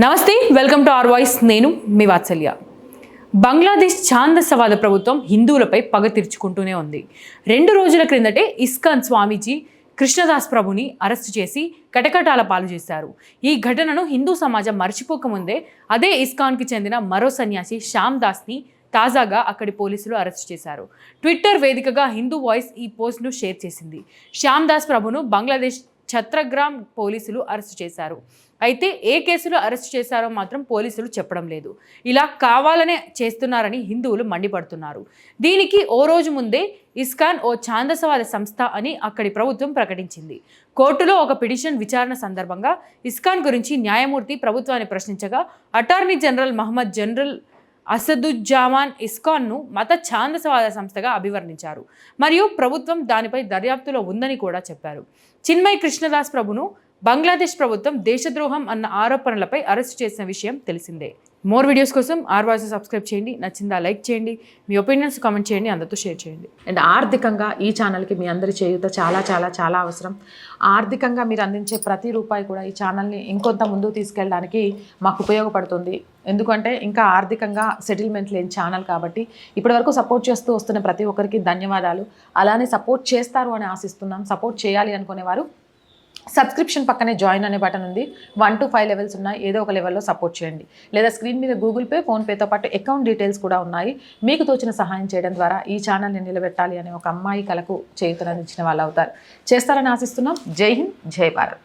నమస్తే, welcome to our voice. నేను మీ వాత్సల్య. బంగ్లాదేశ్ ఛాందసవాద ప్రభుత్వం హిందువులపై పగ తీర్చుకుంటూనే ఉంది. 2 రోజుల క్రిందటే ఇస్కాన్ స్వామీజీ కృష్ణదాస్ ప్రభుని అరెస్టు చేసి కటకటాల పాలు చేశారు. ఈ ఘటనను హిందూ సమాజం మర్చిపోకముందే అదే ఇస్కాన్కి చెందిన మరో సన్యాసి శ్యామ్ దాస్ని తాజాగా అక్కడి పోలీసులు అరెస్టు చేశారు. ట్విట్టర్ వేదికగా హిందూ వాయిస్ ఈ పోస్ట్ను షేర్ చేసింది. శ్యామ్ దాస్ ప్రభును బంగ్లాదేశ్ ఛత్రగ్రామ్ పోలీసులు అరెస్టు చేశారు. అయితే ఏ కేసులో అరెస్టు చేశారో మాత్రం పోలీసులు చెప్పడం లేదు. ఇలా కావాలనే చేస్తున్నారని హిందువులు మండిపడుతున్నారు. దీనికి ఓ రోజు ముందే ఇస్కాన్ ఓ ఛాందసవాద సంస్థ అని అక్కడి ప్రభుత్వం ప్రకటించింది. కోర్టులో ఒక పిటిషన్ విచారణ సందర్భంగా ఇస్కాన్ గురించి న్యాయమూర్తి ప్రభుత్వాన్ని ప్రశ్నించగా అటార్నీ జనరల్ మహమ్మద్ జనరల్ అసదుజ్జామాన్ ఇస్కాన్ను మత ఛాందసవాద సంస్థగా అభివర్ణించారు. మరియు ప్రభుత్వం దానిపై దర్యాప్తులో ఉందని కూడా చెప్పారు. చిన్మయ్ కృష్ణదాస్ ప్రభును బంగ్లాదేశ్ ప్రభుత్వం దేశద్రోహం అన్న ఆరోపణలపై అరెస్టు చేసిన విషయం తెలిసిందే. మోర్ వీడియోస్ కోసం ఆర్ వాయిస్ సబ్స్క్రైబ్ చేయండి. నచ్చిందా లైక్ చేయండి, మీ ఒపీనియన్స్ కామెంట్ చేయండి, అందరితో షేర్ చేయండి. అండ్ ఆర్థికంగా ఈ ఛానల్కి మీ అందరి చేయూత చాలా చాలా చాలా అవసరం. ఆర్థికంగా మీరు అందించే ప్రతి రూపాయి కూడా ఈ ఛానల్ని ఇంకొంత ముందుకు తీసుకెళ్ళడానికి మాకు ఉపయోగపడుతుంది. ఎందుకంటే ఇంకా ఆర్థికంగా సెటిల్మెంట్ లేని ఛానల్ కాబట్టి ఇప్పటివరకు సపోర్ట్ చేస్తూ వస్తున్న ప్రతి ఒక్కరికి ధన్యవాదాలు. అలానే సపోర్ట్ చేస్తారు అని ఆశిస్తున్నాం. సపోర్ట్ చేయాలి అనుకునేవారు సబ్స్క్రిప్షన్ పక్కనే జాయిన్ అనే బటన్ ఉంది. 1 to 5 లెవెల్స్ ఉన్నాయి. ఏదో ఒక లెవెల్లో సపోర్ట్ చేయండి. లేదా స్క్రీన్ మీద గూగుల్ పే, ఫోన్పేతో పాటు అకౌంట్ డీటెయిల్స్ కూడా ఉన్నాయి. మీకు తోచిన సహాయం చేయడం ద్వారా ఈ ఛానల్ని నిలబెట్టాలి అనే ఒక అమ్మాయి కలకు చేయూతనందించిన వాళ్ళు అవుతారు. చేస్తారని ఆశిస్తున్నాం. జై హింద్, జై భారత్.